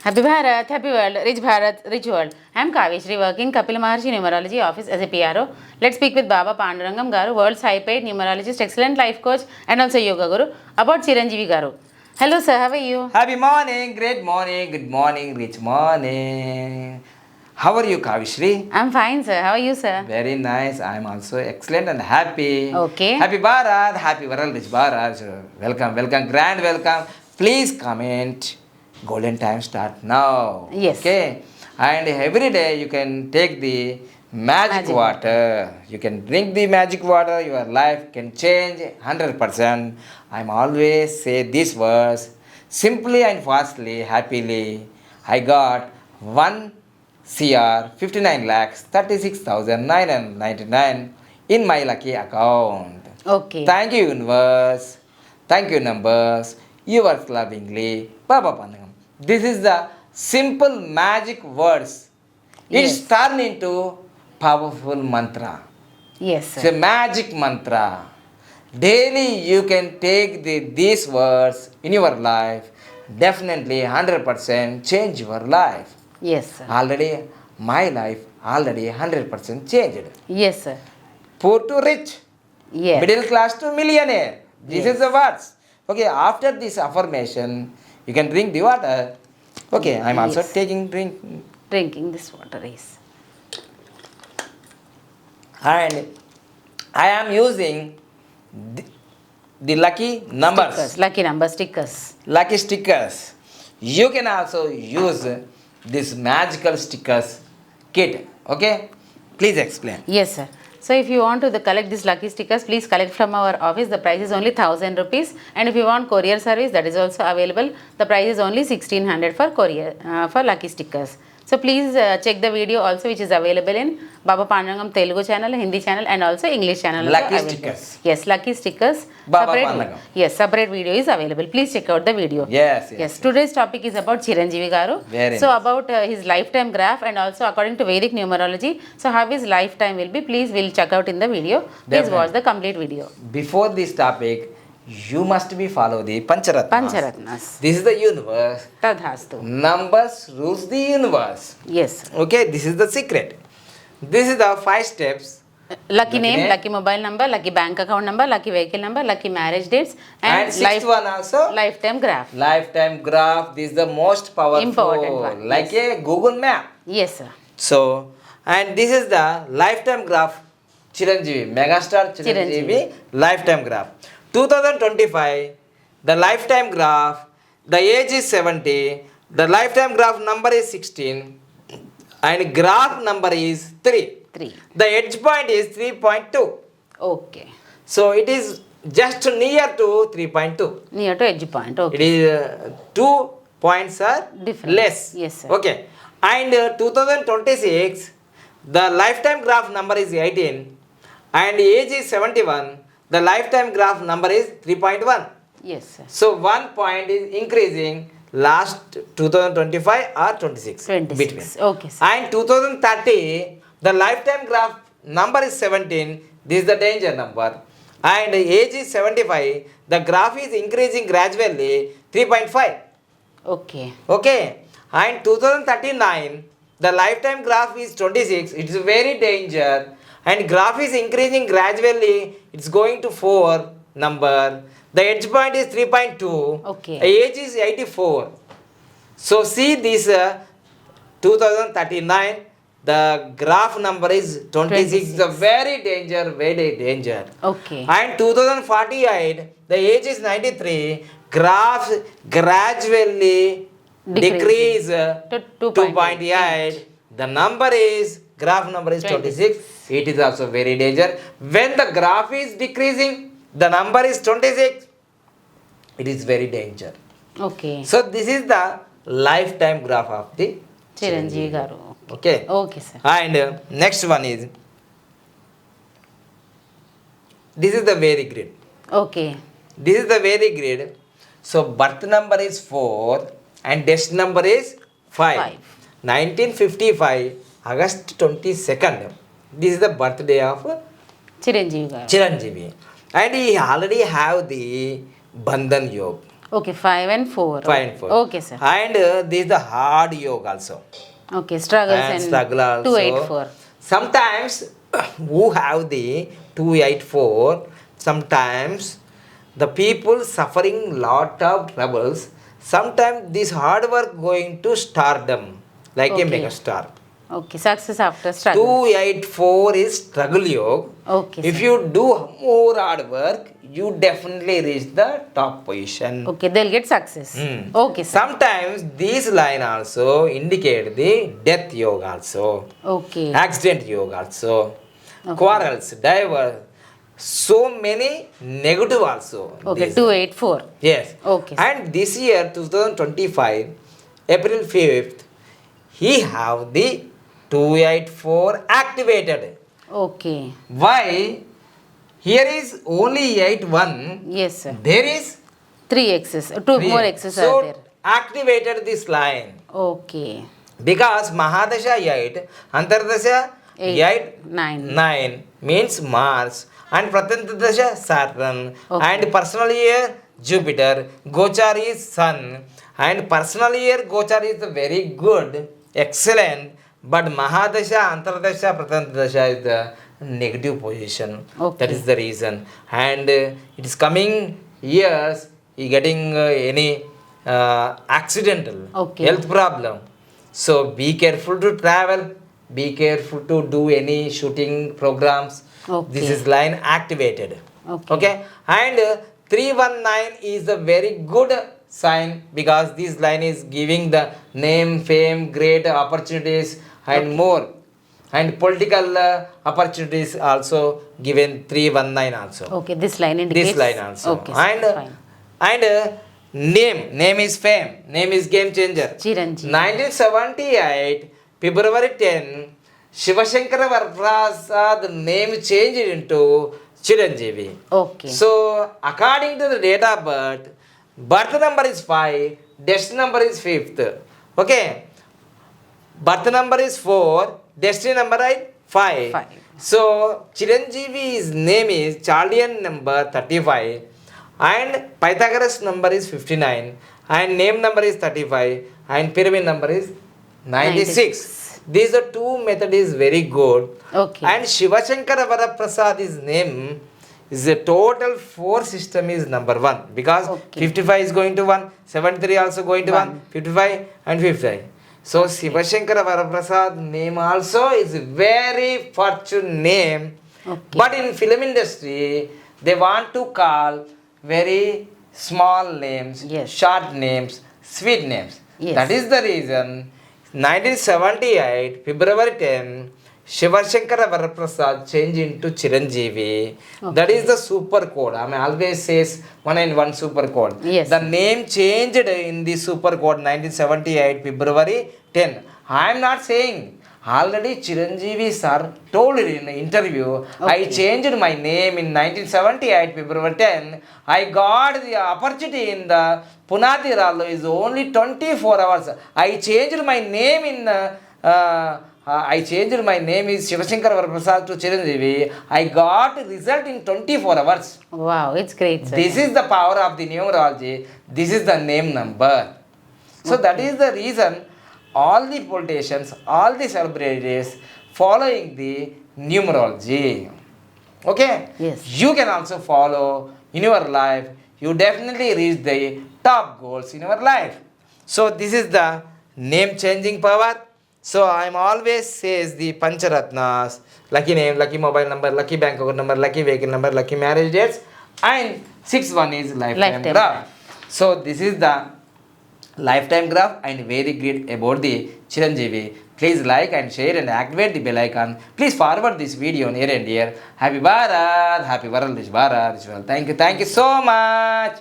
Happy Bharat, happy world, rich Bharat, rich world. I am Kaveshri working Kapil Maharshi Numerology Office as a PRO. Let's speak with Baba Pandurangam Garu, world's high-paid numerologist, excellent life coach and also yoga guru about Chiranjeevi Garu. Hello sir, how are you? Happy morning, great morning, good morning, rich morning. How are you, Kavishri? I'm fine sir, how are you sir? Very nice. I am also excellent and happy. Okay. Happy Bharat, happy world, rich Bharat. So, welcome, welcome, grand welcome. Please comment. Golden time start now. Yes. Okay. And every day you can take the magic water. You can drink the magic water. Your life can change 100%. I'm always say these words simply and fastly, happily. I got 1 CR 59 lakhs 36,999 in my lucky account. Okay. Thank you, universe. Thank you, numbers. Yours lovingly, Baba Pandangam. This is the simple magic words. It's Yes. turned into powerful mantra. Yes It's a sir. magic mantra. Daily you can take these words in your life. Definitely 100% change your life. Yes sir. Already my life already 100% changed. Yes sir. Poor to rich, Yes. middle class to millionaire. This Yes. is the words. Okay, after this affirmation, you can drink the water. Okay, I'm also Yes. taking drink. Drinking this water is. And I am using the lucky numbers, Stickers, lucky number stickers. lucky stickers. You can also use this magical stickers kit. Okay, please explain. Yes, sir. So if you want to collect these lucky stickers, please collect from our office. The price is only 1,000 rupees. And if you want courier service, that is also available. The price is only 1,600 for courier for lucky stickers. So please check the video also, which is available in Baba Pandurangam Telugu channel, Hindi channel, and also English channel. also Lucky available. stickers. Yes, lucky stickers. Baba separate, Pandurangam. yes, separate video is available. Please check out the video. Yes, yes. Yes, today's topic is about Chiranjeevi Garu. Very So nice. about his lifetime graph and also according to Vedic numerology. So how his lifetime will be, please we'll check out in the video. Please Definitely. watch the complete video. Before this topic, you must be follow the Pancharatnas. Pancharatnas. This is the universe. Tadhastu. Numbers rules the universe. Yes. Okay, this is the secret. This is the 5 steps. Lucky name, name. lucky mobile number, lucky bank account number, lucky vehicle number, lucky marriage dates, And sixth one also, lifetime graph. lifetime graph. This is the most powerful. Important one, Like a Google map. Yes, sir. So, and this is the lifetime graph. Chiranjeevi, Megastar Chiranjeevi, lifetime graph. 2025, the lifetime graph, the age is 70, the lifetime graph number is 16, and graph number is 3. 3. The edge point is 3.2. Okay. So it is just near to 3.2. Near to edge point. It Okay. is 2 points are Different. less. Yes, sir. Okay. And 2026, the lifetime graph number is 18 and age is 71. The lifetime graph number is 3.1. Yes, sir. So 1 point is increasing last 2025 or 26. 26. Between. Okay, sir. And 2030, the lifetime graph number is 17. This is the danger number. And age is 75. The graph is increasing gradually 3.5. Okay. Okay. And 2039, the lifetime graph is 26. It is very danger. And graph is increasing gradually. It's going to 4 number. The edge point is 3.2. Okay. Age is 84. So see this 2039. The graph number is 26. The very danger. Okay. And 2048, the age is 93. Graph gradually decrease To 2.8. The number is, graph number is 26. It is also very danger. When the graph is decreasing, the number is 26. It is very danger. Okay. So this is the lifetime graph of the Chiranjeevi Garu. Okay. Okay, sir. And next one is, this is the Vedic grid. Okay. This is the Vedic grid. So birth number is 4 and death number is 5. 1955, August 22nd. This is the birthday of Chiranjeevi Garu. Chiranjeevi. And he already have the Bandhan Yoga. Okay, 5 and 4. 5 and 4. Okay, sir. And this is the hard yoga also. Okay, struggles And and struggle also. 284. Sometimes who have the 284, sometimes the people suffering lot of troubles, sometimes this hard work going to stardom like a Okay. megastar. Okay, success after struggle. 284 is struggle yoga. Okay, If sir. you do more hard work, you definitely reach the top position. Okay, they'll get success. Hmm. Okay, sir. Sometimes this line also indicate the death yoga also, Okay. accident yoga also, Okay. quarrels, divorce, so many negative also. Okay, This- 284. Yes. Okay. And this year 2025, April 5th, he have the 284 activated. Okay. Why? Here is only 81. Yes, sir. There is 3 X's. 2 three. more X's So are there. activated this line. Okay. Because Mahadasha 8, Antardasha 8, 9. 9 means Mars, and Pratantadasha Saturn, Okay. and personal year Jupiter, Gochar is Sun, and personal year Gochar is very good, excellent, but Mahadasha, Antardasha, Pratantadasha is the negative position. Okay. That is the reason. And it is coming years, he getting any accidental Okay. health problem. So be careful to travel, be careful to do any shooting programs. Okay. This is line activated. Okay. And 319 is a very good sign, because this line is giving the name, fame, great opportunities and more. And political opportunities also given 319 also. Okay, this line indicates. This line also. Okay, sir, And fine. and name is fame, name is game changer. Chiranjeevi. 1978 February 10, Shivashankara Varaprasad name changed into Chiranjeevi. Okay. So according to the date of birth number is 5, destiny number is 5th. Okay, birth number is 4, destiny number is 5. 5. So Chiranjeevi's name is Chaldean number 35, and Pythagoras number is 59, and name number is 35, and pyramid number is 96. These are two method is very good. Okay. And Shivashankara Varaprasad's name is a total 4 system is number 1, because Okay. 55 is going to 1, 73 also going to 1, One. 55 and 55. So Shivashankara Varaprasad name also is a very fortune name. Okay. But in film industry, they want to call very small names, Yes. short names, sweet names. Yes. That is the reason 1978 February 10, Shivashankara Varaprasad changed into Chiranjeevi. That is the super code. I mean, always says 191 super code. Yes. The name changed in the super code 1978 February 10. I am not saying. Already Chiranjeevi sir told in an interview, I changed my name in 1978 February 10. I got the opportunity in the Punati Rallo is only 24 hours. I changed my name in I changed my name is Shivashankar Varaprasad to Chiranjeevi. I got result in 24 hours. Wow, it's great, sir. This is the power of the numerology. This is the name number. So that is the reason all the politicians, all the celebrities following the numerology. Okay? Yes. You can also follow in your life. You definitely reach the top goals in your life. So this is the name changing power. So I am always says the Pancharatnas, lucky name, lucky mobile number, lucky bank account number, lucky vehicle number, lucky marriage dates, and 6th one is lifetime Lifetime. graph. So this is the lifetime graph and very great about the Chiranjeevi. Please like and share and activate the bell icon. Please forward this video near and dear. Happy Bharat, happy Varaldish Bharat. Thank you so much.